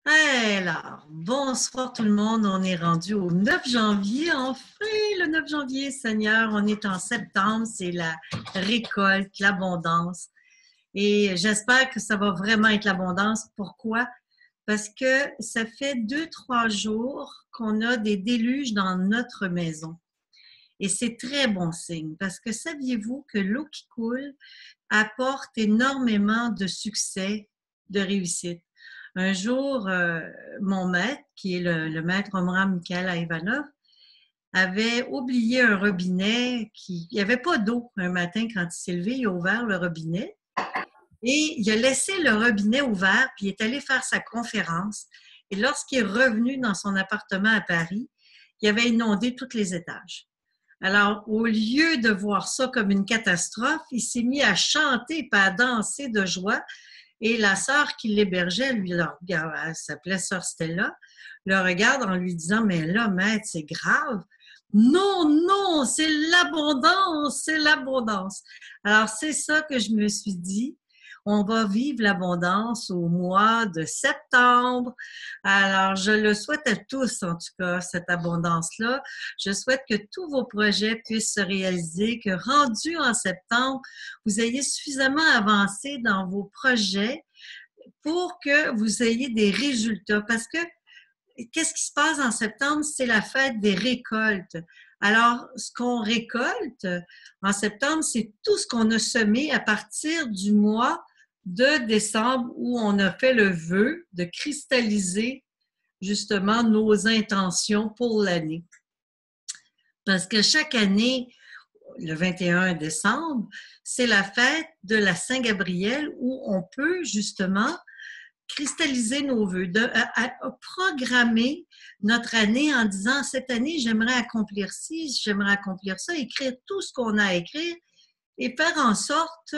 Alors, bonsoir tout le monde. On est rendu au 9 janvier. Enfin, le 9 janvier, Seigneur, on est en septembre. C'est la récolte, l'abondance. Et j'espère que ça va vraiment être l'abondance. Pourquoi? Parce que ça fait 2, 3 jours qu'on a des déluges dans notre maison. Et c'est très bon signe parce que saviez-vous que l'eau qui coule apporte énormément de succès, de réussite. Un jour, mon maître, qui est le maître Omram Mikhaël Ivanov, avait oublié un robinet il n'y avait pas d'eau un matin quand il s'est levé, il a ouvert le robinet et il a laissé le robinet ouvert puis il est allé faire sa conférence. Et lorsqu'il est revenu dans son appartement à Paris, il avait inondé tous les étages. Alors, au lieu de voir ça comme une catastrophe, il s'est mis à chanter et à danser de joie. Et la sœur qui l'hébergeait, lui, elle s'appelait sœur Stella, le regarde en lui disant, mais là, maître, c'est grave. Non, non, c'est l'abondance, c'est l'abondance. Alors, c'est ça que je me suis dit. On va vivre l'abondance au mois de septembre. Alors, je le souhaite à tous, en tout cas, cette abondance-là. Je souhaite que tous vos projets puissent se réaliser, que rendu en septembre, vous ayez suffisamment avancé dans vos projets pour que vous ayez des résultats. Parce que qu'est-ce qui se passe en septembre? C'est la fête des récoltes. Alors, ce qu'on récolte en septembre, c'est tout ce qu'on a semé à partir du mois de décembre où on a fait le vœu de cristalliser justement nos intentions pour l'année. Parce que chaque année, le 21 décembre, c'est la fête de la Saint-Gabriel où on peut justement cristalliser nos vœux, à programmer notre année en disant cette année, j'aimerais accomplir ci, j'aimerais accomplir ça, écrire tout ce qu'on a à écrire et faire en sorte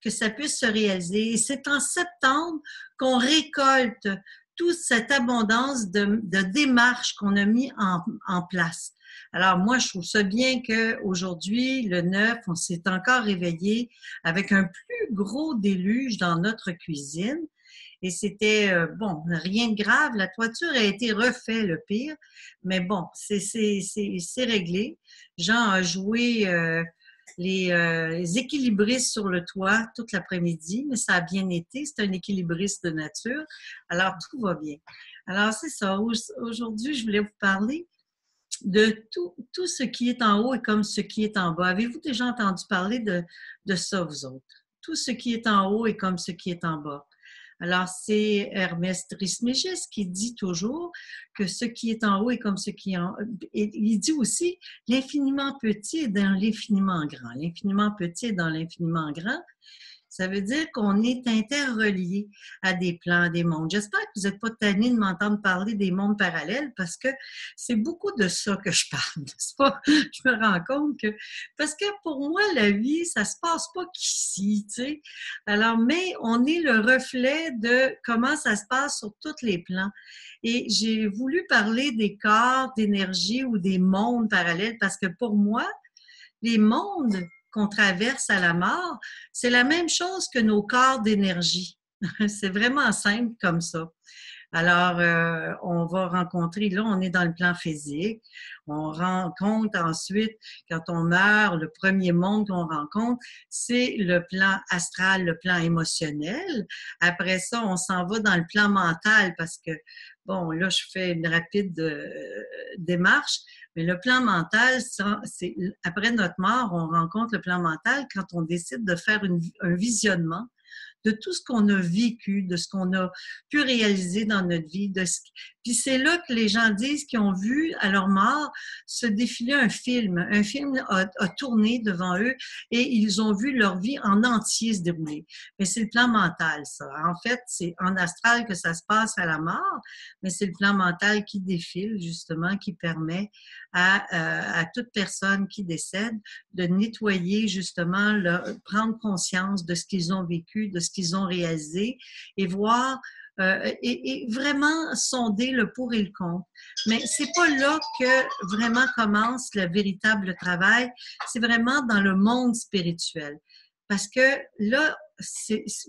que ça puisse se réaliser. Et c'est en septembre qu'on récolte toute cette abondance de démarches qu'on a mis en place. Alors moi, je trouve ça bien qu'aujourd'hui, le 9, on s'est encore réveillé avec un plus gros déluge dans notre cuisine. Et c'était, bon, rien de grave. La toiture a été refaite, le pire. Mais bon, c'est réglé. Jean a joué les équilibristes sur le toit toute l'après-midi, mais ça a bien été. C'est un équilibriste de nature. Alors, tout va bien. Alors, c'est ça. Aujourd'hui, je voulais vous parler de tout ce qui est en haut et comme ce qui est en bas. Avez-vous déjà entendu parler de ça, vous autres? Tout ce qui est en haut est comme ce qui est en bas. Alors, c'est Hermès Trismégiste qui dit toujours que ce qui est en haut est comme ce qui est en... Et il dit aussi, l'infiniment petit est dans l'infiniment grand. L'infiniment petit est dans l'infiniment grand. Ça veut dire qu'on est interrelié à des plans, à des mondes. J'espère que vous n'êtes pas tannés de m'entendre parler des mondes parallèles parce que c'est beaucoup de ça que je parle, n'est-ce pas? Je me rends compte que... Parce que pour moi, la vie, ça se passe pas qu'ici, tu sais. Alors, mais on est le reflet de comment ça se passe sur tous les plans. Et j'ai voulu parler des corps d'énergie ou des mondes parallèles parce que pour moi, les mondes qu'on traverse à la mort, c'est la même chose que nos corps d'énergie. C'est vraiment simple comme ça. Alors, on va rencontrer, là, on est dans le plan physique. On rencontre ensuite, quand on meurt, le premier monde qu'on rencontre, c'est le plan astral, le plan émotionnel. Après ça, on s'en va dans le plan mental parce que, bon, là, je fais une rapide démarche, mais le plan mental, c'est après notre mort, on rencontre le plan mental quand on décide de faire un visionnement de tout ce qu'on a vécu, de ce qu'on a pu réaliser dans notre vie. Puis c'est là que les gens disent qu'ils ont vu à leur mort se défiler un film. Un film a tourné devant eux et ils ont vu leur vie en entier se dérouler. Mais c'est le plan mental, ça. En fait, c'est en astral que ça se passe à la mort, mais c'est le plan mental qui défile, justement, qui permet à toute personne qui décède de nettoyer, justement, prendre conscience de ce qu'ils ont vécu, de ce qu'ils ont réalisé et voir et vraiment sonder le pour et le contre. Mais c'est pas là que vraiment commence le véritable travail, c'est vraiment dans le monde spirituel. Parce que là,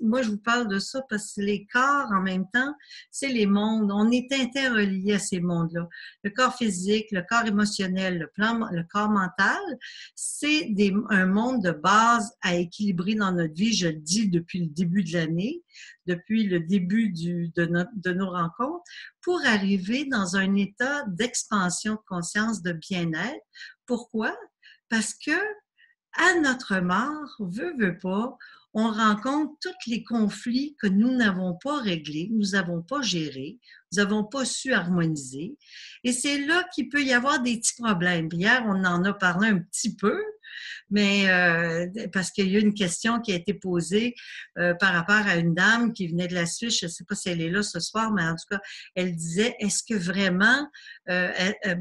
moi, je vous parle de ça parce que les corps, en même temps, c'est les mondes. On est interreliés à ces mondes-là. Le corps physique, le corps émotionnel, le corps mental, c'est un monde de base à équilibrer dans notre vie. Je le dis depuis le début de l'année, depuis le début de nos rencontres, pour arriver dans un état d'expansion de conscience, de bien-être. Pourquoi? Parce que à notre mort, veut pas, on rencontre tous les conflits que nous n'avons pas réglés, nous n'avons pas gérés, nous n'avons pas su harmoniser. Et c'est là qu'il peut y avoir des petits problèmes. Hier, on en a parlé un petit peu, mais parce qu'il y a une question qui a été posée par rapport à une dame qui venait de la Suisse, je ne sais pas si elle est là ce soir, mais en tout cas, elle disait, est-ce que vraiment,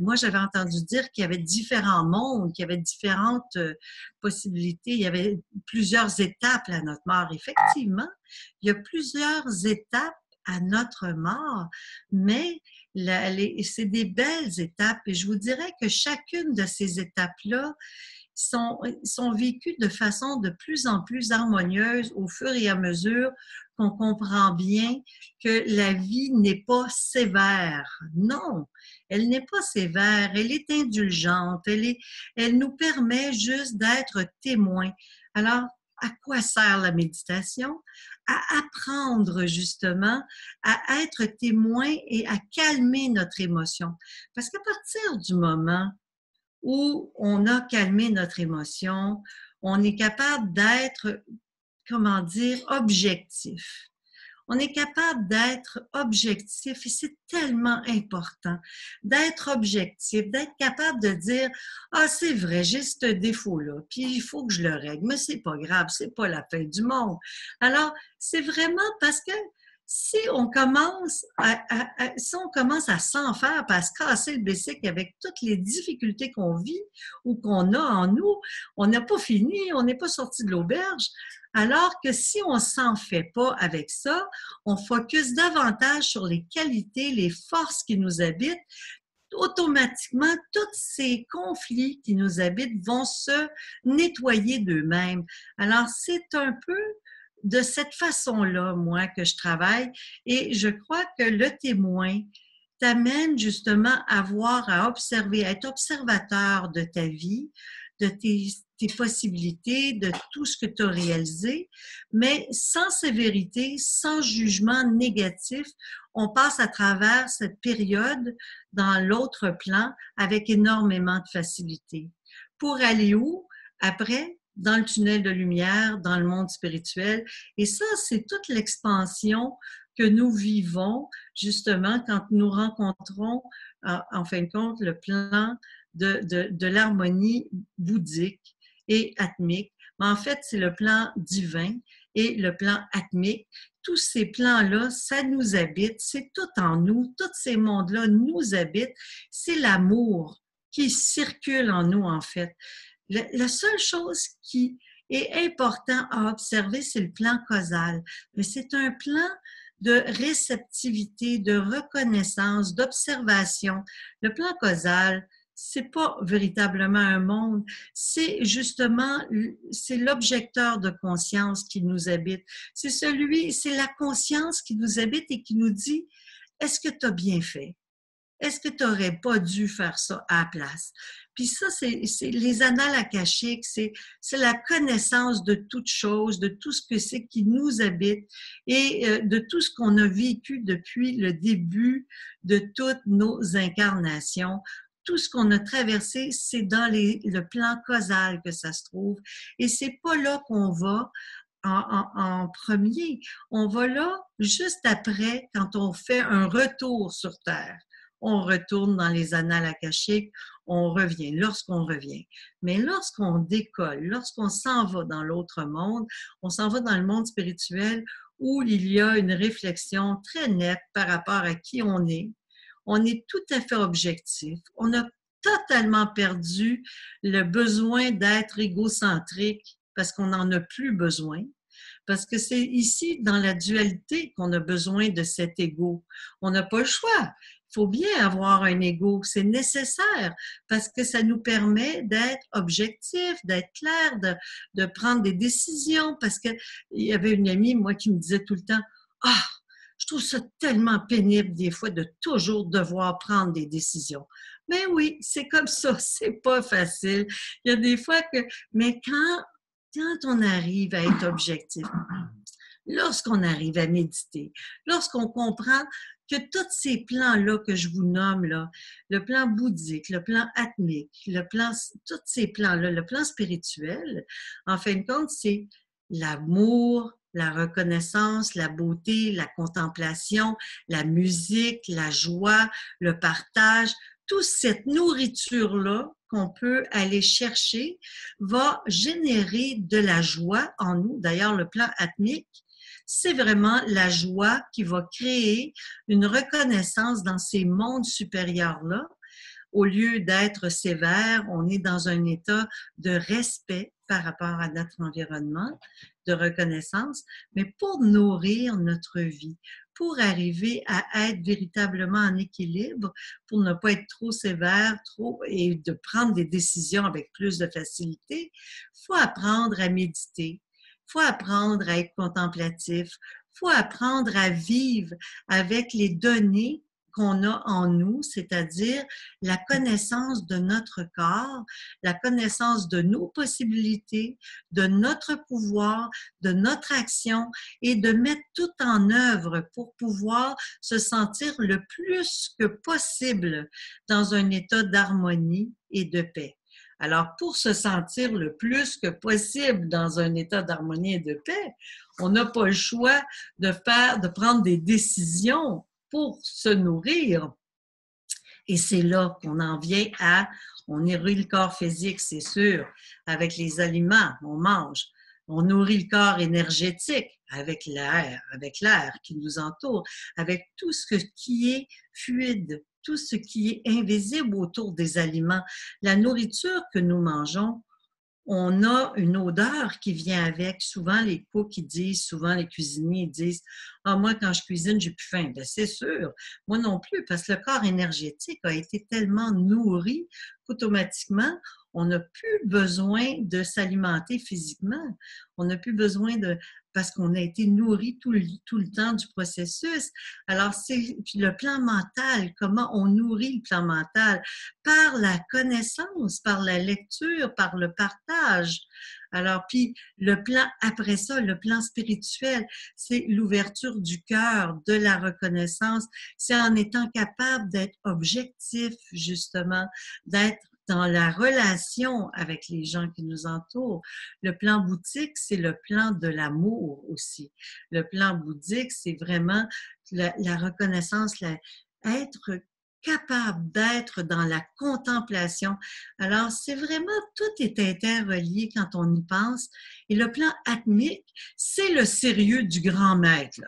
moi j'avais entendu dire qu'il y avait différents mondes, qu'il y avait différentes possibilités, il y avait plusieurs étapes à notre mort. Effectivement, il y a plusieurs étapes à notre mort, mais c'est des belles étapes et je vous dirais que chacune de ces étapes-là sont vécues de façon de plus en plus harmonieuse au fur et à mesure qu'on comprend bien que la vie n'est pas sévère. Non, elle n'est pas sévère, elle est indulgente, elle nous permet juste d'être témoins. Alors, à quoi sert la méditation? À apprendre justement à être témoin et à calmer notre émotion. Parce qu'à partir du moment où on a calmé notre émotion, on est capable d'être, comment dire, objectif. On est capable d'être objectif et c'est tellement important d'être objectif, d'être capable de dire « Ah, c'est vrai, j'ai ce défaut-là, puis il faut que je le règle, mais c'est pas grave, c'est pas la fin du monde. » Alors, c'est vraiment parce que si on commence à s'en faire, à se casser le bessic avec toutes les difficultés qu'on vit ou qu'on a en nous, on n'a pas fini, on n'est pas sorti de l'auberge. Alors que si on ne s'en fait pas avec ça, on focus davantage sur les qualités, les forces qui nous habitent, automatiquement, tous ces conflits qui nous habitent vont se nettoyer d'eux-mêmes. Alors, c'est un peu de cette façon-là, moi, que je travaille et je crois que le témoin t'amène justement à observer, à être observateur de ta vie, de tes possibilités, de tout ce que tu as réalisé, mais sans sévérité, sans jugement négatif. On passe à travers cette période dans l'autre plan avec énormément de facilité. Pour aller où? Après, dans le tunnel de lumière, dans le monde spirituel. Et ça, c'est toute l'expansion que nous vivons justement quand nous rencontrons, en fin de compte, le plan de l'harmonie bouddhique et atmique. Mais en fait, c'est le plan divin et le plan atmique. Tous ces plans-là, ça nous habite, c'est tout en nous, tous ces mondes-là nous habitent. C'est l'amour qui circule en nous, en fait. La seule chose qui est important à observer, c'est le plan causal. Mais c'est un plan de réceptivité, de reconnaissance, d'observation. Le plan causal, c'est pas véritablement un monde, c'est justement, c'est l'objecteur de conscience qui nous habite. C'est la conscience qui nous habite et qui nous dit, est-ce que tu as bien fait? Est-ce que tu n'aurais pas dû faire ça à la place? Puis ça, c'est les annales akashiques, c'est la connaissance de toute chose, de tout ce que c'est qui nous habite et de tout ce qu'on a vécu depuis le début de toutes nos incarnations. Tout ce qu'on a traversé, c'est dans le plan causal que ça se trouve. Et c'est pas là qu'on va en premier. On va là juste après, quand on fait un retour sur Terre. On retourne dans les annales akashiques, on revient, lorsqu'on revient. Mais lorsqu'on décolle, lorsqu'on s'en va dans l'autre monde, on s'en va dans le monde spirituel où il y a une réflexion très nette par rapport à qui on est. On est tout à fait objectif. On a totalement perdu le besoin d'être égocentrique parce qu'on n'en a plus besoin. Parce que c'est ici, dans la dualité, qu'on a besoin de cet ego. On n'a pas le choix. faut bien avoir un ego, c'est nécessaire parce que ça nous permet d'être objectif, d'être clair, de prendre des décisions. Parce que il y avait une amie, moi, qui me disait tout le temps, ah, je trouve ça tellement pénible des fois de toujours devoir prendre des décisions. Mais oui, c'est comme ça, c'est pas facile. Il y a des fois que, mais quand on arrive à être objectif, lorsqu'on arrive à méditer, lorsqu'on comprend que tous ces plans-là que je vous nomme, là, le plan bouddhique, le plan atmique, tous ces plans-là, le plan spirituel, en fin de compte, c'est l'amour, la reconnaissance, la beauté, la contemplation, la musique, la joie, le partage, toute cette nourriture-là qu'on peut aller chercher va générer de la joie en nous. D'ailleurs, le plan atmique, c'est vraiment la joie qui va créer une reconnaissance dans ces mondes supérieurs-là. Au lieu d'être sévère, on est dans un état de respect par rapport à notre environnement, de reconnaissance, mais pour nourrir notre vie, pour arriver à être véritablement en équilibre, pour ne pas être trop sévère, et de prendre des décisions avec plus de facilité, il faut apprendre à méditer. Il faut apprendre à être contemplatif. Il faut apprendre à vivre avec les données qu'on a en nous, c'est-à-dire la connaissance de notre corps, la connaissance de nos possibilités, de notre pouvoir, de notre action et de mettre tout en œuvre pour pouvoir se sentir le plus que possible dans un état d'harmonie et de paix. Alors, pour se sentir le plus que possible dans un état d'harmonie et de paix, on n'a pas le choix de prendre des décisions pour se nourrir. Et c'est là qu'on en vient on nourrit le corps physique, c'est sûr, avec les aliments, on mange. On nourrit le corps énergétique avec l'air qui nous entoure, avec tout ce qui est fluide, tout ce qui est invisible autour des aliments. La nourriture que nous mangeons, on a une odeur qui vient avec. Souvent, les cooks qui disent, souvent les cuisiniers disent « Ah, moi, quand je cuisine, j'ai plus faim. » Bien, c'est sûr. Moi non plus, parce que le corps énergétique a été tellement nourri qu'automatiquement, on n'a plus besoin de s'alimenter physiquement. On n'a plus besoin parce qu'on a été nourri tout le temps du processus. Alors, puis le plan mental, comment on nourrit le plan mental? Par la connaissance, par la lecture, par le partage. Alors, puis le plan après ça, le plan spirituel, c'est l'ouverture du cœur, de la reconnaissance. C'est en étant capable d'être objectif, justement, d'être dans la relation avec les gens qui nous entourent. Le plan bouddhique, c'est le plan de l'amour aussi. Le plan bouddhique, c'est vraiment la reconnaissance, être capable d'être dans la contemplation. Alors, c'est vraiment, tout est interrelié quand on y pense. Et le plan atmique, c'est le sérieux du grand maître.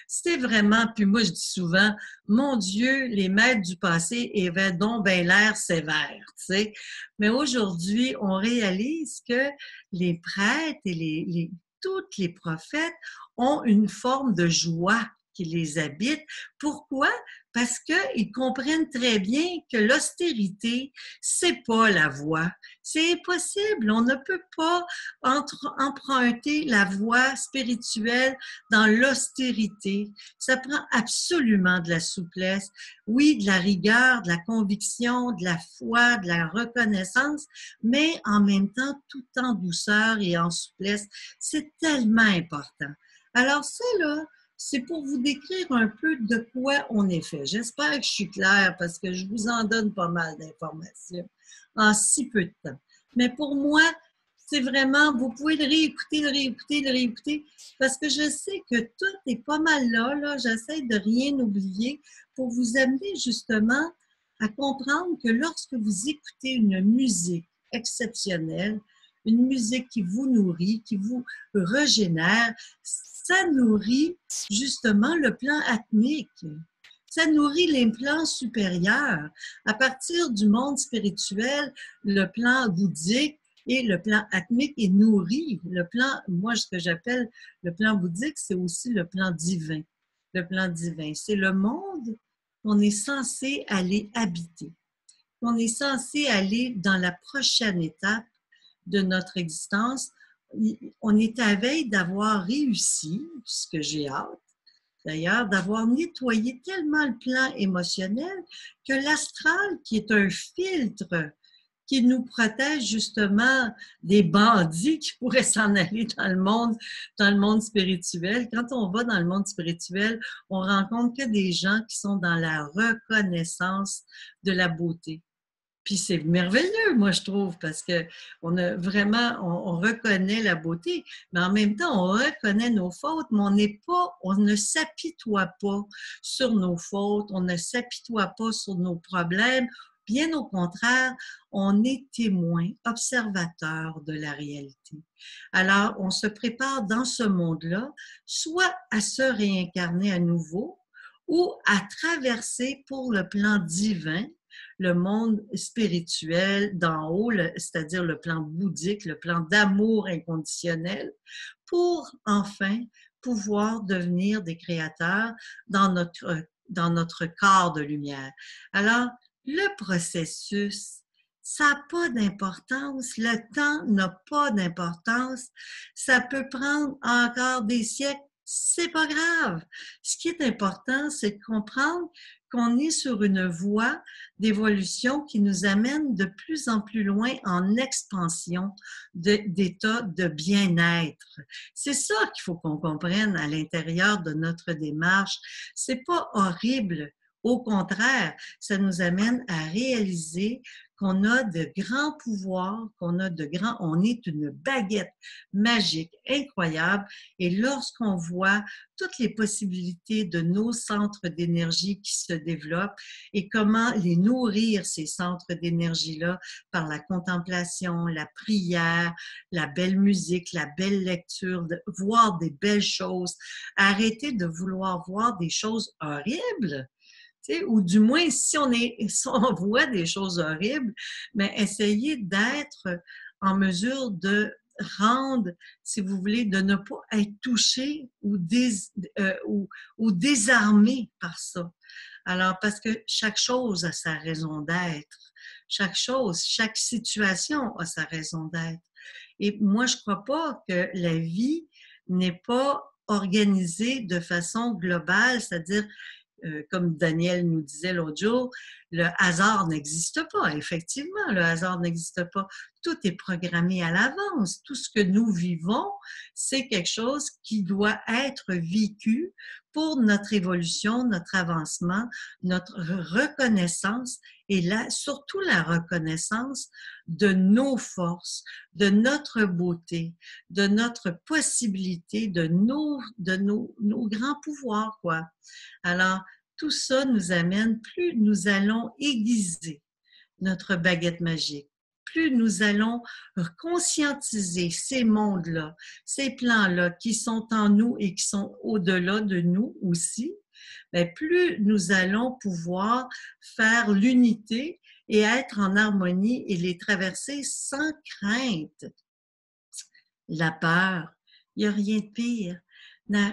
C'est vraiment, puis moi je dis souvent, mon Dieu, les maîtres du passé avaient donc ben l'air sévère. T'sais. Mais aujourd'hui, on réalise que les prêtres et tous les prophètes ont une forme de joie qui les habite. Pourquoi? Parce qu'ils comprennent très bien que l'austérité, c'est pas la voie. C'est impossible. On ne peut pas emprunter la voie spirituelle dans l'austérité. Ça prend absolument de la souplesse. Oui, de la rigueur, de la conviction, de la foi, de la reconnaissance, mais en même temps, tout en douceur et en souplesse. C'est tellement important. Alors ça, là, c'est pour vous décrire un peu de quoi on est fait. J'espère que je suis claire parce que je vous en donne pas mal d'informations en si peu de temps. Mais pour moi, c'est vraiment, vous pouvez le réécouter, parce que je sais que tout est pas mal là. J'essaie de rien oublier pour vous amener justement à comprendre que lorsque vous écoutez une musique exceptionnelle, une musique qui vous nourrit, qui vous régénère, ça nourrit justement le plan atmique. Ça nourrit les plans supérieurs. À partir du monde spirituel, le plan bouddhique et le plan atmique est nourri. Le plan, moi, ce que j'appelle le plan bouddhique, c'est aussi le plan divin. Le plan divin, c'est le monde qu'on est censé aller habiter. On est censé aller dans la prochaine étape de notre existence. On est à veille d'avoir réussi, ce que j'ai hâte, d'ailleurs, d'avoir nettoyé tellement le plan émotionnel que l'astral, qui est un filtre qui nous protège justement des bandits qui pourraient s'en aller dans le monde spirituel. Quand on va dans le monde spirituel, on rencontre que des gens qui sont dans la reconnaissance de la beauté. Puis c'est merveilleux, moi, je trouve, parce que on a vraiment, on reconnaît la beauté, mais en même temps, on reconnaît nos fautes, mais on ne s'apitoie pas sur nos fautes, on ne s'apitoie pas sur nos problèmes. Bien au contraire, on est témoin, observateur de la réalité. Alors, on se prépare dans ce monde-là, soit à se réincarner à nouveau, ou à traverser pour le plan divin, le monde spirituel d'en haut, c'est-à-dire le plan bouddhique, le plan d'amour inconditionnel, pour enfin pouvoir devenir des créateurs dans notre corps de lumière. Alors, le processus, ça n'a pas d'importance, le temps n'a pas d'importance, ça peut prendre encore des siècles, c'est pas grave. Ce qui est important, c'est de comprendre qu'on est sur une voie d'évolution qui nous amène de plus en plus loin en expansion d'état de bien-être. C'est ça qu'il faut qu'on comprenne à l'intérieur de notre démarche. C'est pas horrible. Au contraire, ça nous amène à réaliser qu'on a de grands pouvoirs, on est une baguette magique, incroyable. Et lorsqu'on voit toutes les possibilités de nos centres d'énergie qui se développent et comment les nourrir, ces centres d'énergie-là, par la contemplation, la prière, la belle musique, la belle lecture, voir des belles choses, arrêter de vouloir voir des choses horribles. Ou du moins, si on voit des choses horribles, mais essayer d'être en mesure de rendre, si vous voulez, de ne pas être touché ou désarmé par ça. Alors, parce que chaque chose a sa raison d'être. Chaque chose, chaque situation a sa raison d'être. Et moi, je ne crois pas que la vie n'est pas organisée de façon globale, c'est-à-dire comme Daniel nous disait l'autre jour, le hasard n'existe pas. Effectivement, le hasard n'existe pas. Tout est programmé à l'avance. Tout ce que nous vivons, c'est quelque chose qui doit être vécu pour notre évolution, notre avancement, notre reconnaissance et là, surtout la reconnaissance de nos forces, de notre beauté, de notre possibilité, de nos grands pouvoirs, quoi. Alors, tout ça nous amène, plus nous allons aiguiser notre baguette magique, plus nous allons conscientiser ces mondes-là, ces plans-là qui sont en nous et qui sont au-delà de nous aussi, bien, plus nous allons pouvoir faire l'unité et être en harmonie et les traverser sans crainte. La peur, il n'y a rien de pire.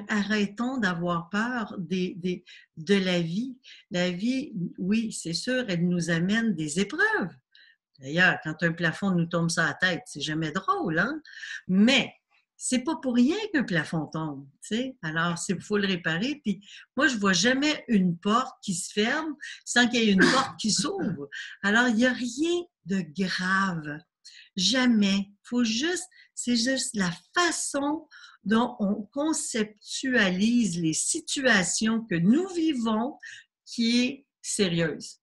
Arrêtons d'avoir peur de la vie. La vie, oui, c'est sûr, elle nous amène des épreuves. D'ailleurs, quand un plafond nous tombe sur la tête, c'est jamais drôle, hein? Mais c'est pas pour rien qu'un plafond tombe, tu sais. Alors, il faut le réparer. Puis moi, je vois jamais une porte qui se ferme sans qu'il y ait une porte qui s'ouvre. Alors, il n'y a rien de grave. Jamais. C'est juste la façon dont on conceptualise les situations que nous vivons qui est sérieuse.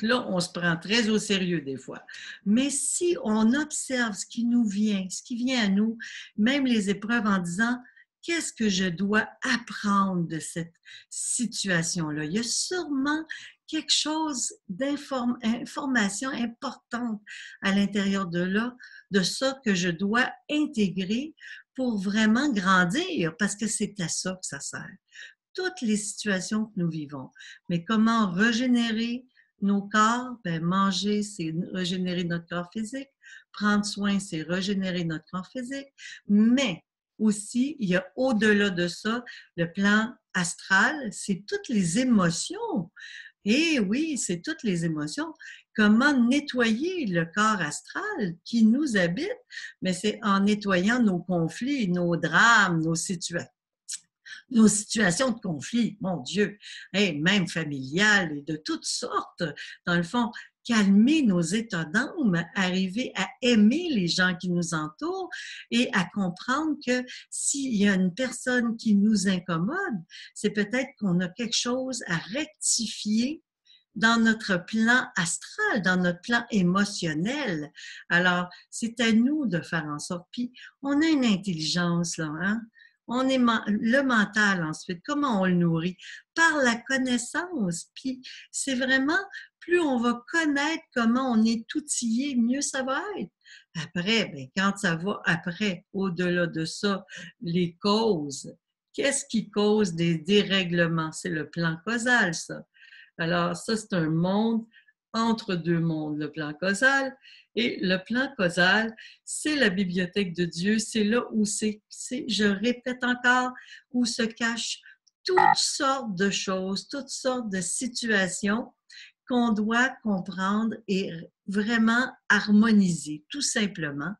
Là, on se prend très au sérieux des fois. Mais si on observe ce qui nous vient, ce qui vient à nous, même les épreuves en disant qu'est-ce que je dois apprendre de cette situation-là? Il y a sûrement quelque chose d'information importante à l'intérieur de là, de ça que je dois intégrer pour vraiment grandir, parce que c'est à ça que ça sert. Toutes les situations que nous vivons. Mais comment régénérer nos corps? Bien, manger, c'est régénérer notre corps physique. Prendre soin, c'est régénérer notre corps physique. Mais aussi, il y a au-delà de ça, le plan astral, c'est toutes les émotions. Et oui, c'est toutes les émotions. Comment nettoyer le corps astral qui nous habite? Mais c'est en nettoyant nos conflits, nos drames, nos situations de conflit, mon Dieu, hey, même familiales et de toutes sortes. Dans le fond, calmer nos états d'âme, arriver à aimer les gens qui nous entourent et à comprendre que s'il y a une personne qui nous incommode, c'est peut-être qu'on a quelque chose à rectifier dans notre plan astral, dans notre plan émotionnel. Alors, c'est à nous de faire en sorte. Puis, on a une intelligence, là, hein? On est le mental ensuite, comment on le nourrit? Par la connaissance. Puis, c'est vraiment, plus on va connaître comment on est outillé, mieux ça va être. Après, bien, quand ça va après, au-delà de ça, les causes. Qu'est-ce qui cause des dérèglements? C'est le plan causal, ça. Alors, ça, c'est un monde entre deux mondes, le plan causal. Et le plan causal, c'est la bibliothèque de Dieu. C'est là où je répète encore, où se cachent toutes sortes de choses, toutes sortes de situations qu'on doit comprendre et vraiment harmoniser, tout simplement,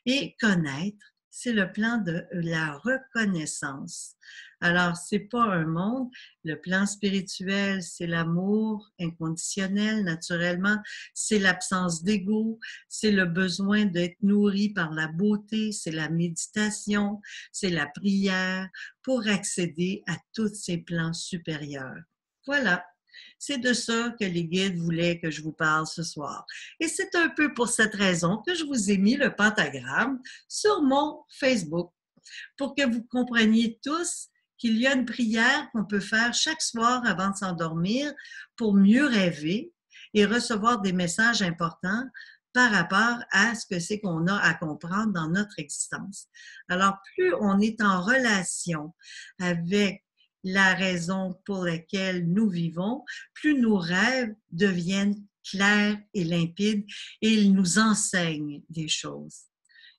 et connaître. C'est le plan de la reconnaissance. Alors, c'est pas un monde. Le plan spirituel, c'est l'amour inconditionnel, naturellement. C'est l'absence d'ego. C'est le besoin d'être nourri par la beauté. C'est la méditation. C'est la prière pour accéder à tous ces plans supérieurs. Voilà. C'est de ça que les guides voulaient que je vous parle ce soir. Et c'est un peu pour cette raison que je vous ai mis le pentagramme sur mon Facebook pour que vous compreniez tous qu'il y a une prière qu'on peut faire chaque soir avant de s'endormir pour mieux rêver et recevoir des messages importants par rapport à ce que c'est qu'on a à comprendre dans notre existence. Alors, plus on est en relation avec la raison pour laquelle nous vivons, plus nos rêves deviennent clairs et limpides et ils nous enseignent des choses.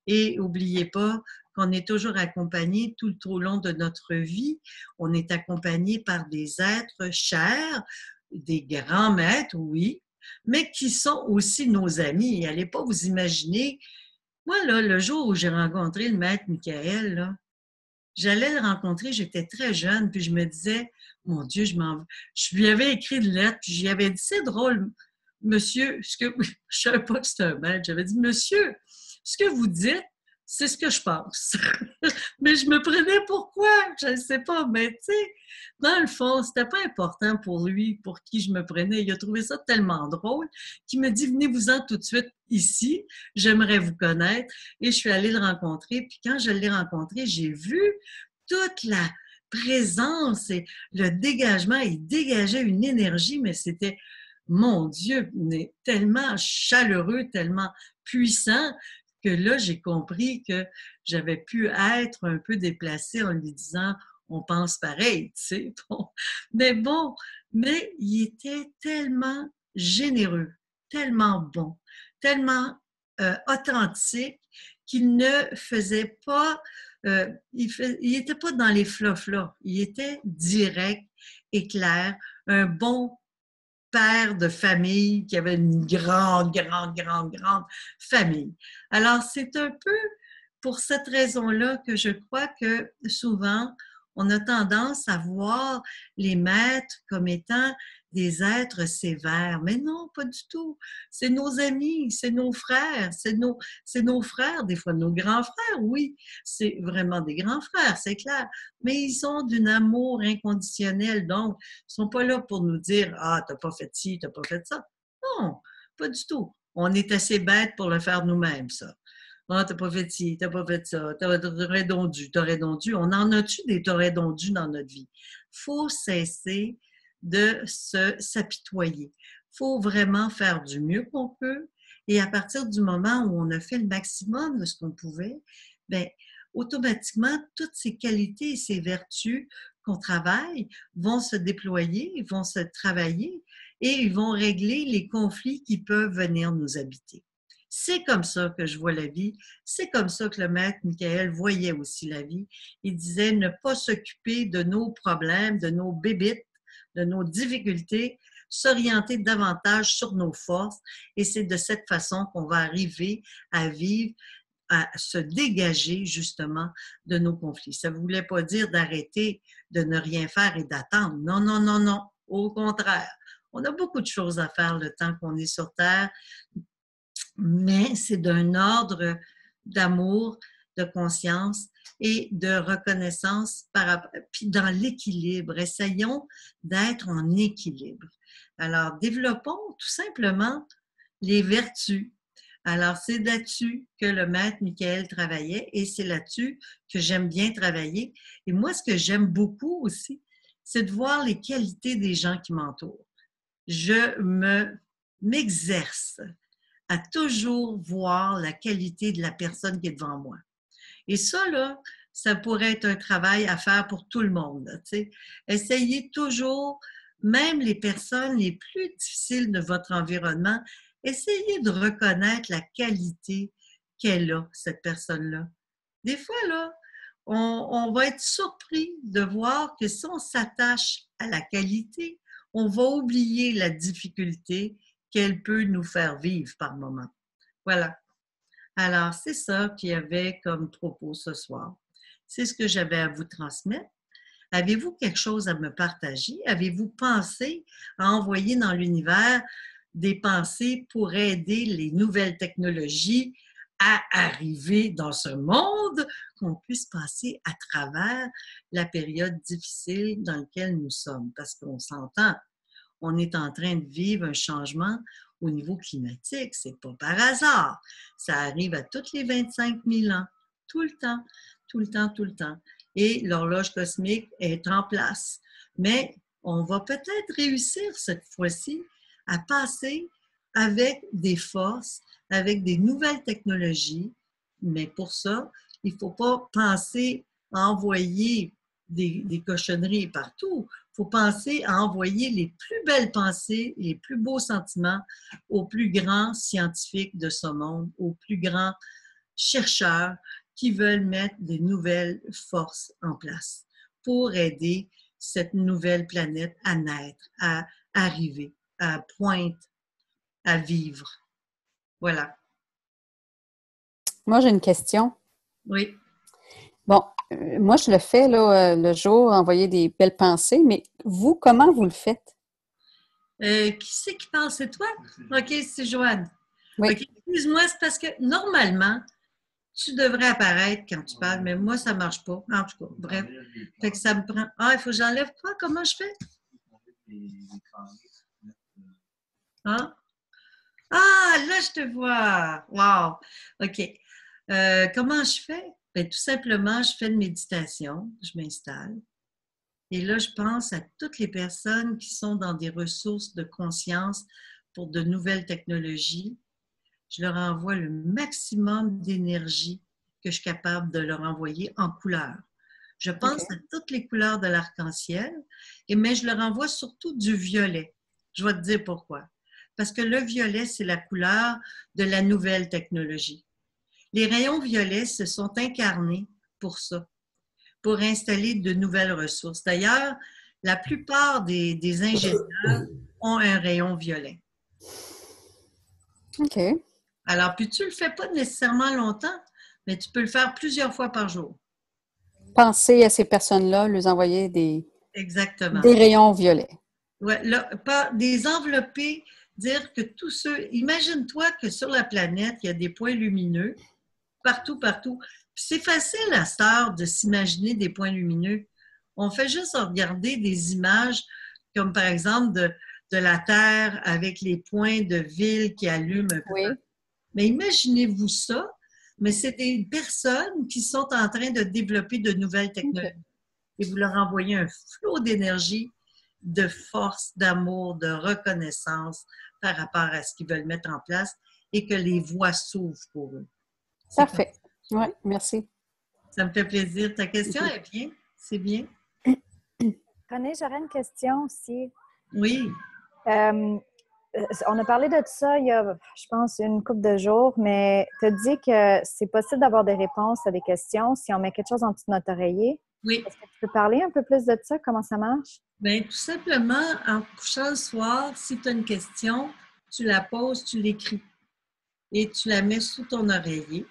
Et n'oubliez pas qu'on est toujours accompagné tout au long de notre vie. On est accompagné par des êtres chers, des grands maîtres, oui, mais qui sont aussi nos amis. Et allez pas vous imaginer, moi, là, le jour où j'ai rencontré le maître Michael, là, j'allais le rencontrer, j'étais très jeune, puis je me disais, mon Dieu, je lui avais écrit une lettre, puis j'y avais dit, c'est drôle, monsieur, je ne savais pas que c'était un maître, j'avais dit, monsieur, ce que vous dites, c'est ce que je pense. Mais je me prenais pourquoi? Je ne sais pas, mais tu sais, dans le fond, c'était pas important pour lui, pour qui je me prenais. Il a trouvé ça tellement drôle qu'il me dit, venez-vous-en tout de suite ici, j'aimerais vous connaître. Et je suis allée le rencontrer. Puis quand je l'ai rencontré, j'ai vu toute la présence et le dégagement. Il dégageait une énergie, mais c'était, mon Dieu, tellement chaleureux, tellement puissant que là, j'ai compris que j'avais pu être un peu déplacée en lui disant on pense pareil, tu sais. Bon. Mais bon, mais il était tellement généreux, tellement bon, tellement authentique qu'il ne faisait pas, il était pas dans les floflas, il était direct et clair, un bon père de famille qui avait une grande famille. Alors, c'est un peu pour cette raison-là que je crois que souvent, on a tendance à voir les maîtres comme étant des êtres sévères. Mais non, pas du tout. C'est nos amis, c'est nos frères, c'est nos frères, des fois nos grands frères, oui. C'est vraiment des grands frères, c'est clair. Mais ils sont d'un amour inconditionnel. Donc, ils ne sont pas là pour nous dire « Ah, t'as pas fait ci, t'as pas fait ça. » Non, pas du tout. On est assez bêtes pour le faire nous-mêmes, ça. Ah, t'as pas fait ci, t'as pas fait ça, t'aurais donc dû. On en a-tu des t'aurais donc dû dans notre vie? Il faut cesser de s'apitoyer. Il faut vraiment faire du mieux qu'on peut. Et à partir du moment où on a fait le maximum de ce qu'on pouvait, bien, automatiquement, toutes ces qualités et ces vertus qu'on travaille vont se déployer, vont se travailler et ils vont régler les conflits qui peuvent venir nous habiter. C'est comme ça que je vois la vie. C'est comme ça que le maître Michael voyait aussi la vie. Il disait ne pas s'occuper de nos problèmes, de nos bébites, de nos difficultés, s'orienter davantage sur nos forces. Et c'est de cette façon qu'on va arriver à vivre, à se dégager justement de nos conflits. Ça ne voulait pas dire d'arrêter de ne rien faire et d'attendre. Non, non, non, non. Au contraire, on a beaucoup de choses à faire le temps qu'on est sur Terre, mais c'est d'un ordre d'amour, de conscience et de reconnaissance puis dans l'équilibre. Essayons d'être en équilibre. Alors, développons tout simplement les vertus. Alors, c'est là-dessus que le maître Michael travaillait et c'est là-dessus que j'aime bien travailler. Et moi, ce que j'aime beaucoup aussi, c'est de voir les qualités des gens qui m'entourent. Je m'exerce à toujours voir la qualité de la personne qui est devant moi. Et ça, là, ça pourrait être un travail à faire pour tout le monde. Tu sais. Essayez toujours, même les personnes les plus difficiles de votre environnement, essayez de reconnaître la qualité qu'elle a, cette personne-là. Des fois, là, on va être surpris de voir que si on s'attache à la qualité, on va oublier la difficulté qu'elle peut nous faire vivre par moment. Voilà. Alors, c'est ça qu'il y avait comme propos ce soir. C'est ce que j'avais à vous transmettre. Avez-vous quelque chose à me partager? Avez-vous pensé à envoyer dans l'univers des pensées pour aider les nouvelles technologies à arriver dans ce monde, qu'on puisse passer à travers la période difficile dans laquelle nous sommes? Parce qu'on s'entend, on est en train de vivre un changement au niveau climatique. C'est pas par hasard. Ça arrive à tous les 25 000 ans, tout le temps, tout le temps, tout le temps. Et l'horloge cosmique est en place. Mais on va peut-être réussir cette fois-ci à passer avec des forces, avec des nouvelles technologies. Mais pour ça, il ne faut pas penser à envoyer des cochonneries partout. Il faut penser à envoyer les plus belles pensées, les plus beaux sentiments aux plus grands scientifiques de ce monde, aux plus grands chercheurs qui veulent mettre des nouvelles forces en place pour aider cette nouvelle planète à naître, à arriver, à pointe, à vivre. Voilà. Moi, j'ai une question. Oui. Bon, moi, je le fais là, le jour, envoyer des belles pensées, mais vous, comment vous le faites? Qui c'est qui parle? C'est toi? OK, c'est Joanne. Oui. OK, excuse-moi, c'est parce que normalement, tu devrais apparaître quand tu parles, mais moi, ça ne marche pas. En tout cas, bref. Fait que ça me prend. Ah, il faut que j'enlève quoi? Comment je fais? Ah, ah là, je te vois. Wow. OK. Comment je fais? Bien, tout simplement, je fais une méditation, je m'installe. Et là, je pense à toutes les personnes qui sont dans des ressources de conscience pour de nouvelles technologies. Je leur envoie le maximum d'énergie que je suis capable de leur envoyer en couleurs. Je pense à toutes les couleurs de l'arc-en-ciel, mais je leur envoie surtout du violet. Je vais te dire pourquoi. Parce que le violet, c'est la couleur de la nouvelle technologie. Les rayons violets se sont incarnés pour ça, pour installer de nouvelles ressources. D'ailleurs, la plupart des ingénieurs ont un rayon violet. OK. Alors, puis tu ne le fais pas nécessairement longtemps, mais tu peux le faire plusieurs fois par jour. Pensez à ces personnes-là, leur envoyer Exactement. des rayons violets. Ouais, là, pas des enveloppés, dire que tous ceux, imagine-toi que sur la planète, il y a des points lumineux partout, partout. Puis c'est facile à cette heure de s'imaginer des points lumineux. On fait juste regarder des images comme par exemple de la Terre avec les points de ville qui allument un peu. Oui. Mais imaginez-vous ça, mais c'est des personnes qui sont en train de développer de nouvelles technologies. Okay. Et vous leur envoyez un flot d'énergie, de force, d'amour, de reconnaissance par rapport à ce qu'ils veulent mettre en place et que les voies s'ouvrent pour eux. Parfait. Oui, merci. Ça me fait plaisir. Ta question est bien. C'est bien. René, j'aurais une question aussi. Oui. on a parlé de ça il y a, je pense, une couple de jours, mais tu as dit que c'est possible d'avoir des réponses à des questions si on met quelque chose en dessous de notre oreiller. Oui. Est-ce que tu peux parler un peu plus de ça? Comment ça marche? Bien, tout simplement, en couchant le soir, si tu as une question, tu la poses, tu l'écris et tu la mets sous ton oreiller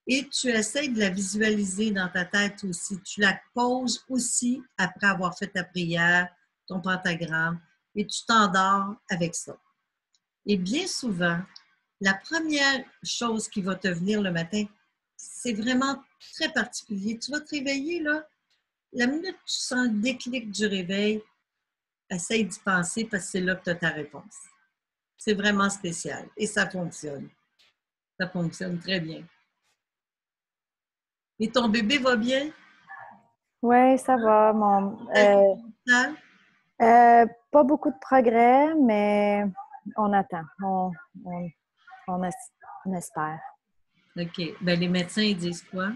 et tu essaies de la visualiser dans ta tête aussi. Tu la poses aussi après avoir fait ta prière, ton pentagramme, et tu t'endors avec ça. Et bien souvent, la première chose qui va te venir le matin, c'est vraiment très particulier. Tu vas te réveiller, là, la minute que tu sens le déclic du réveil, essaye d'y penser parce que c'est là que tu as ta réponse. C'est vraiment spécial et ça fonctionne. Ça fonctionne très bien. Et ton bébé va bien? Oui, ça va. Pas beaucoup de progrès, mais on attend. On espère. OK. Ben, les médecins, ils disent quoi?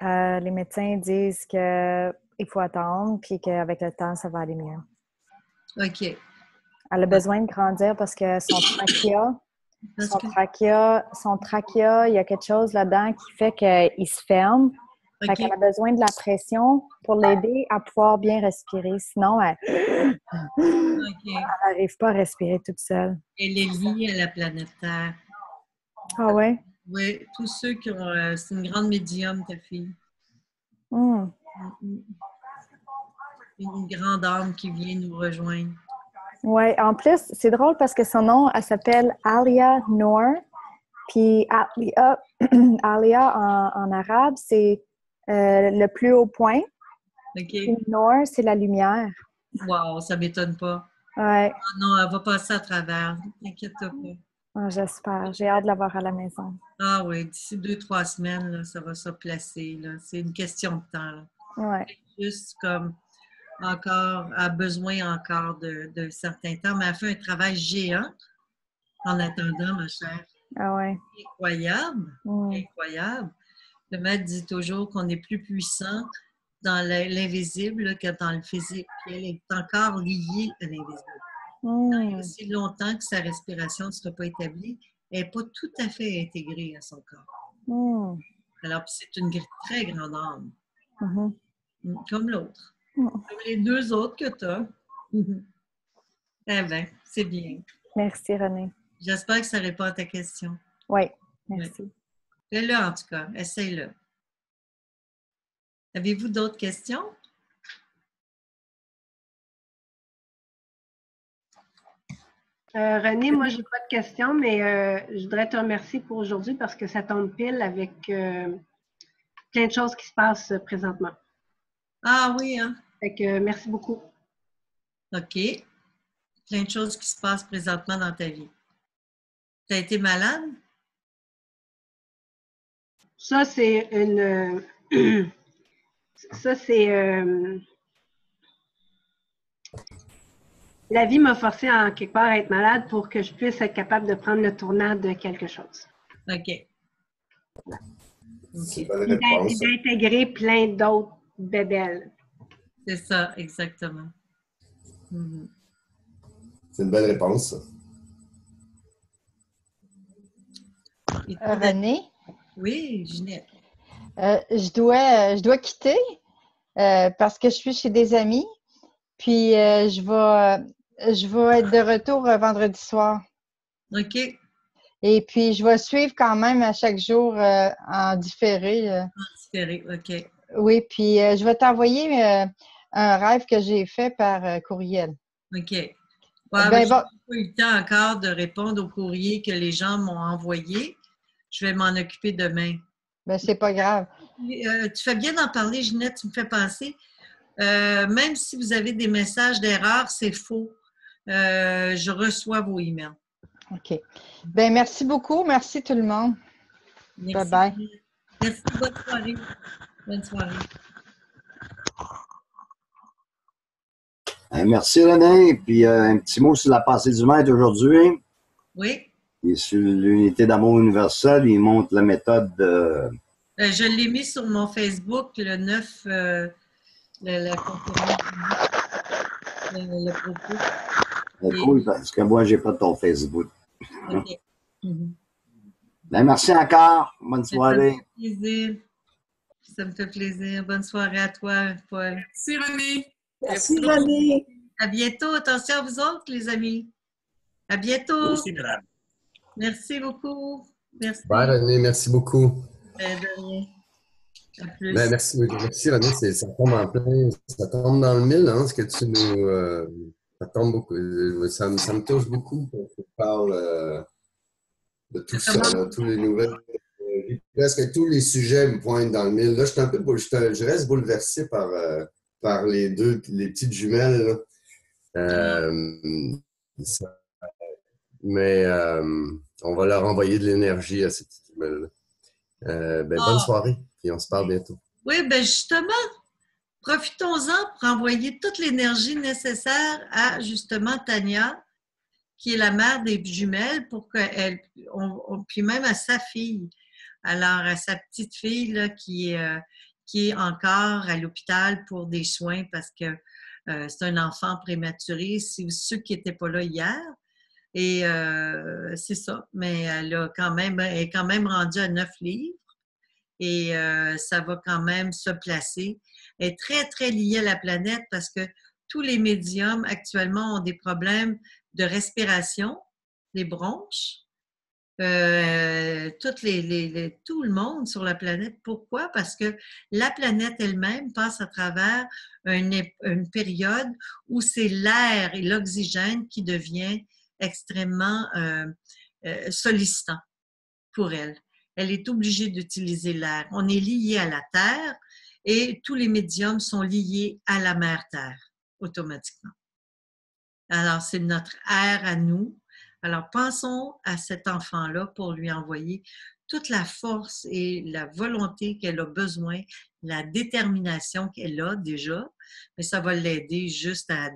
Les médecins disent qu'il faut attendre puis qu'avec le temps, ça va aller mieux. OK. Elle a besoin de grandir parce que son trachea, il y a quelque chose là-dedans qui fait qu'il se ferme. Fait qu'elle a besoin de la pression pour l'aider à pouvoir bien respirer. Sinon, elle n'arrive pas à respirer toute seule. Elle est liée à la planète Terre. Ah ouais? Oui, tous ceux qui ont... c'est une grande médium, ta fille. Mm. Une grande âme qui vient nous rejoindre. Oui, en plus, c'est drôle parce que son nom, elle s'appelle Alia Noor. Puis Alia en arabe, c'est le plus haut point. OK. Puis Noor, c'est la lumière. Wow, ça ne m'étonne pas. Ouais. Ah non, elle va passer à travers. T'inquiète-toi pas. Ah, j'espère. J'ai hâte de la voir à la maison. Ah oui, d'ici 2-3 semaines, là, ça va se placer. C'est une question de temps. Là. Ouais. Juste comme encore, a besoin encore de certains temps, mais elle fait un travail géant en attendant, ma chère. Ah ouais. Incroyable, incroyable. Le maître dit toujours qu'on est plus puissant dans l'invisible que dans le physique. Puis elle est encore liée à l'invisible. Il y a aussi longtemps que sa respiration ne sera pas établie, elle n'est pas tout à fait intégrée à son corps. Alors, c'est une très grande âme. Comme l'autre. Comme les deux autres que tu as. Eh bien, c'est bien. Merci, Renée. J'espère que ça répond à ta question. Oui, merci. Ouais. Fais-le en tout cas, essaye-le. Avez-vous d'autres questions? Renée, moi, je n'ai pas de questions, mais je voudrais te remercier pour aujourd'hui parce que ça tombe pile avec plein de choses qui se passent présentement. Ah oui, hein? Fait que merci beaucoup. OK. Plein de choses qui se passent présentement dans ta vie. Tu as été malade? Ça, c'est une... ça, c'est... La vie m'a forcé en quelque part à être malade pour que je puisse être capable de prendre le tournant de quelque chose. OK. C'est pas la réponse. Et d'intégrer plein d'autres bébelles. C'est ça, exactement. C'est une belle réponse, ça. Renée? Oui, Ginette. Je dois quitter parce que je suis chez des amis. Puis je vais être de retour vendredi soir. OK. Et puis je vais suivre quand même à chaque jour en différé. En différé, OK. Oui, puis je vais t'envoyer un rêve que j'ai fait par courriel. OK. Ouais, je n'ai pas eu le temps encore de répondre aux courriers que les gens m'ont envoyés. Je vais m'en occuper demain. Ben, c'est pas grave. Tu fais bien d'en parler, Ginette, tu me fais penser. Même si vous avez des messages d'erreur, c'est faux. Je reçois vos emails. OK. Ben merci beaucoup. Merci tout le monde. Merci. Bye-bye. Merci. Bonne soirée. Bonne soirée. Merci René. Puis un petit mot sur la pensée du maître aujourd'hui. Oui. Il est sur l'unité d'amour universel. Il montre la méthode. Je l'ai mis sur mon Facebook le 9, la conférence, le propos. C'est cool parce que moi, j'ai pas ton Facebook. OK. Mhm. Ben, merci encore. Bonne soirée. Ça me fait plaisir. Ça me fait plaisir. Bonne soirée à toi, Paul. Merci, René. Merci, René. À bientôt. Attention à vous autres, les amis. À bientôt. Merci, madame. Merci beaucoup. Merci. Bye, René. Merci beaucoup. De rien. À plus. Ben, merci, René. Ça tombe en plein. Ça tombe dans le mille, hein, ce que tu nous. Ça tombe beaucoup. Ça me touche beaucoup quand tu parles de tout ça, là, tous les nouvelles. Presque tous les sujets me pointent dans le mille. Là, je reste bouleversé par les petites jumelles. Là. Mais on va leur envoyer de l'énergie à ces petites jumelles-là. Bonne soirée, et on se parle bientôt. Oui, bien justement, profitons-en pour envoyer toute l'énergie nécessaire à justement Tania, qui est la mère des jumelles, pour qu'elle, puis même à sa fille. Alors, à sa petite fille là, qui est encore à l'hôpital pour des soins parce que c'est un enfant prématuré, ceux qui n'étaient pas là hier. Et c'est ça, mais elle est quand même rendue à 9 livres et ça va quand même se placer. Elle est très, très liée à la planète parce que tous les médiums actuellement ont des problèmes de respiration, des bronches. Tout le monde sur la planète. Pourquoi? Parce que la planète elle-même passe à travers une période où c'est l'air et l'oxygène qui devient extrêmement sollicitant pour elle. Elle est obligée d'utiliser l'air. On est lié à la Terre et tous les médiums sont liés à la mère Terre automatiquement. Alors, c'est notre air à nous. Alors, pensons à cet enfant-là pour lui envoyer toute la force et la volonté qu'elle a besoin, la détermination qu'elle a déjà, mais ça va l'aider juste à...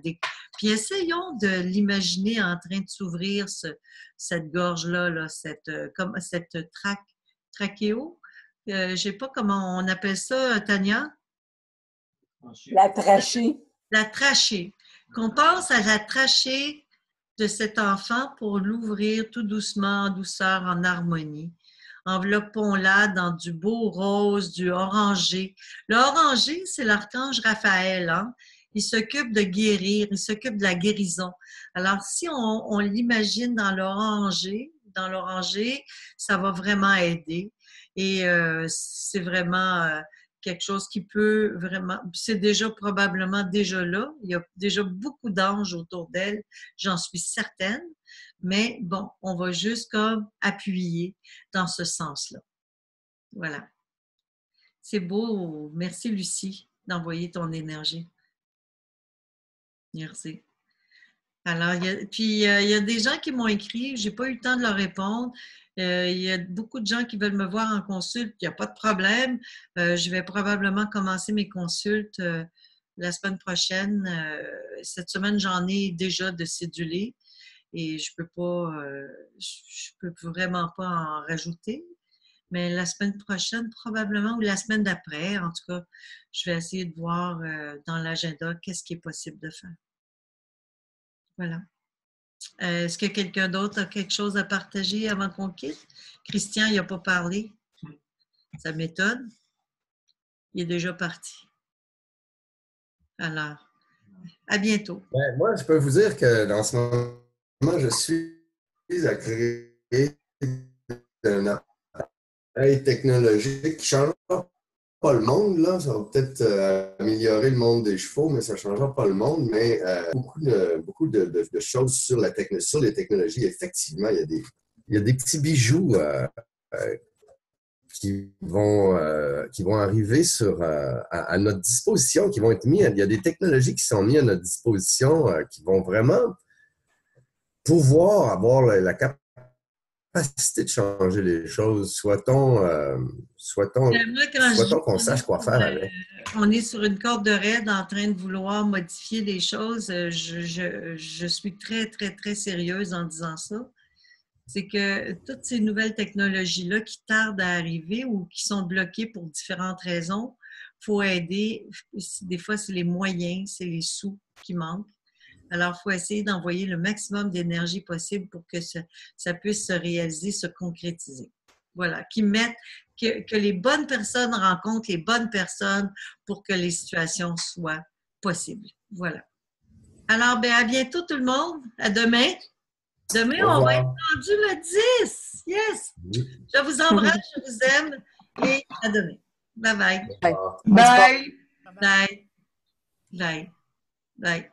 Puis essayons de l'imaginer en train de s'ouvrir cette gorge-là, là, cette trachéo. Je ne sais pas comment on appelle ça, Tania? La trachée. La trachée. Qu'on pense à la trachée de cet enfant pour l'ouvrir tout doucement, en douceur, en harmonie. Enveloppons-la dans du beau rose, du orangé. Le orangé, c'est l'archange Raphaël. Hein? Il s'occupe de guérir, il s'occupe de la guérison. Alors, si on l'imagine dans l'oranger, ça va vraiment aider. Et c'est vraiment... quelque chose qui peut vraiment... C'est déjà probablement déjà là. Il y a déjà beaucoup d'anges autour d'elle, j'en suis certaine. Mais bon, on va juste comme appuyer dans ce sens-là. Voilà. C'est beau. Merci, Lucie, d'envoyer ton énergie. Merci. Alors, il y a des gens qui m'ont écrit, je n'ai pas eu le temps de leur répondre. Il y a beaucoup de gens qui veulent me voir en consulte, il n'y a pas de problème. Je vais probablement commencer mes consultes la semaine prochaine. Cette semaine, j'en ai déjà de cédulés et je peux vraiment pas en rajouter. Mais la semaine prochaine, probablement, ou la semaine d'après, en tout cas, je vais essayer de voir dans l'agenda qu'est-ce qui est possible de faire. Voilà. Est-ce que quelqu'un d'autre a quelque chose à partager avant qu'on quitte? Christian, il n'a pas parlé. Ça m'étonne. Il est déjà parti. Alors, à bientôt. Ben, moi, je peux vous dire que dans ce moment, je suis à créer un appareil technologique qui ne changera pas le monde. Là. Ça va peut-être améliorer le monde des chevaux, mais ça ne changera pas le monde. Mais beaucoup de choses sur les technologies. Effectivement, il y a des petits bijoux qui vont arriver à notre disposition, qui vont être mis. Il y a des technologies qui sont mises à notre disposition qui vont vraiment pouvoir avoir la capacité de changer les choses. Soit-on qu'on sache quoi faire avec. On est sur une corde de raide en train de vouloir modifier des choses. Je suis très, très, très sérieuse en disant ça. C'est que toutes ces nouvelles technologies-là qui tardent à arriver ou qui sont bloquées pour différentes raisons, il faut aider. Des fois, c'est les moyens, c'est les sous qui manquent. Alors, il faut essayer d'envoyer le maximum d'énergie possible pour que ça puisse se réaliser, se concrétiser. Voilà, que les bonnes personnes rencontrent les bonnes personnes pour que les situations soient possibles. Voilà. Alors, bien, à bientôt tout le monde. À demain. Demain, on va être rendu le 10. Yes! Je vous embrasse, je vous aime et à demain. Bye bye. Bye. Bye. Bye. Bye. Bye.